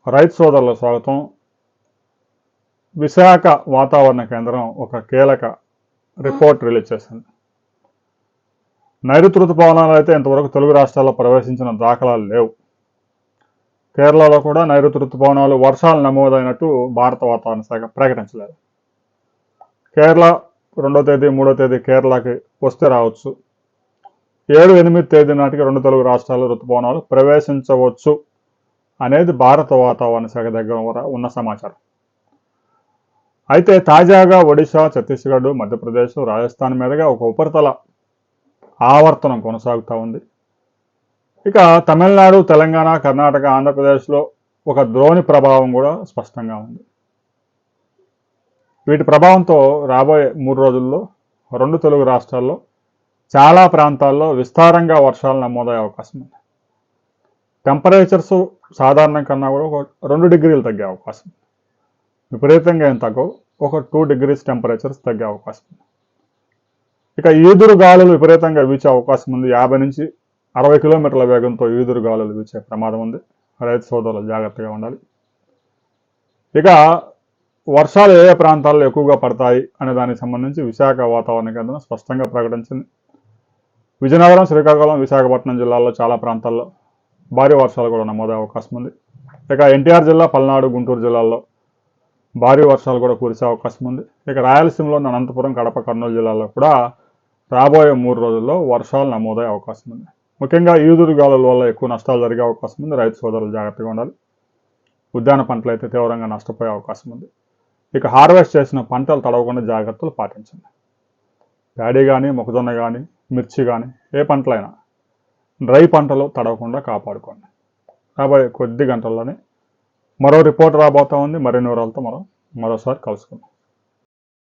రైతు సోదరుల స్వాగతం. విశాఖ వాతావరణ కేంద్రం ఒక కీలక రిపోర్ట్ రిలీజ్ చేసింది. నైరుతి ఋతుపవనాలు అయితే ఇంతవరకు తెలుగు రాష్ట్రాల్లో ప్రవేశించిన దాఖలాలు లేవు. కేరళలో కూడా నైరుతి ఋతుపవనాలు వర్షాలు నమోదైనట్టు భారత వాతావరణ శాఖ ప్రకటించలేదు. కేరళ 2వ తేదీ 3వ తేదీ కేరళకి వస్తే రావచ్చు. 7, 8 తేదీ నాటికి 2 తెలుగు రాష్ట్రాల్లో ఋతుపవనాలు ప్రవేశించవచ్చు అనేది భారత వాతావరణ శాఖ దగ్గర ఉన్న సమాచారం. అయితే తాజాగా ఒడిశా, ఛత్తీస్గఢ్, మధ్యప్రదేశ్, రాజస్థాన్ మీదుగా ఒక ఉపరితల ఆవర్తనం కొనసాగుతూ ఉంది. ఇక తమిళనాడు, తెలంగాణ, కర్ణాటక, ఆంధ్రప్రదేశ్లో ఒక ద్రోణి ప్రభావం కూడా స్పష్టంగా ఉంది. వీటి ప్రభావంతో రాబోయే 3 రోజుల్లో 2 తెలుగు రాష్ట్రాల్లో చాలా ప్రాంతాల్లో విస్తారంగా వర్షాలు నమోదయ్యే అవకాశం ఉంది. టెంపరేచర్స్ సాధారణం కన్నా కూడా ఒక 2 డిగ్రీలు తగ్గే అవకాశం ఉంది. విపరీతంగా ఏం తగ్గవు, ఒక 2 degrees టెంపరేచర్స్ తగ్గే అవకాశం ఉంది. ఇక ఈదురు గాలులు విపరీతంగా వీచే అవకాశం ఉంది. 50 నుంచి 60 కిలోమీటర్ల వేగంతో ఈదురు గాలులు వీచే ప్రమాదం ఉంది. రైతు సోదరులు జాగ్రత్తగా ఉండాలి. ఇక వర్షాలు ఏ ప్రాంతాల్లో ఎక్కువగా పడతాయి అనే దానికి సంబంధించి విశాఖ వాతావరణ కేంద్రం స్పష్టంగా ప్రకటించింది. విజయనగరం, శ్రీకాకుళం, విశాఖపట్నం జిల్లాల్లో చాలా ప్రాంతాల్లో భారీ వర్షాలు కూడా నమోదయ్యే అవకాశం ఉంది. ఇక ఎన్టీఆర్ జిల్లా, పల్నాడు, గుంటూరు జిల్లాల్లో భారీ వర్షాలు కూడా కురిసే అవకాశం ఉంది. ఇక రాయలసీమలోని అనంతపురం, కడప, కర్నూలు జిల్లాల్లో కూడా రాబోయే 3 రోజుల్లో వర్షాలు నమోదయ్యే అవకాశం ఉంది. ముఖ్యంగా ఈదురు గాలుల వల్ల ఎక్కువ నష్టాలు జరిగే అవకాశం ఉంది. రైతు సోదరులు జాగ్రత్తగా ఉండాలి. ఉద్యాన పంటలు అయితే తీవ్రంగా నష్టపోయే అవకాశం ఉంది. ఇక హార్వెస్ట్ చేసిన పంటలు తడవకుండా జాగ్రత్తలు పాటించండి. ప్యాడీ కానీ, మొక్కజొన్న కానీ, మిర్చి కానీ ఏ పంటలైనా డ్రై పంటలు తడవకుండా కాపాడుకోండి. రాబోయే కొద్ది గంటల్లోనే మరో రిపోర్ట్ రాబోతా ఉంది. మరిన్ని వివరాలతో మరోసారి కలుసుకుందాం.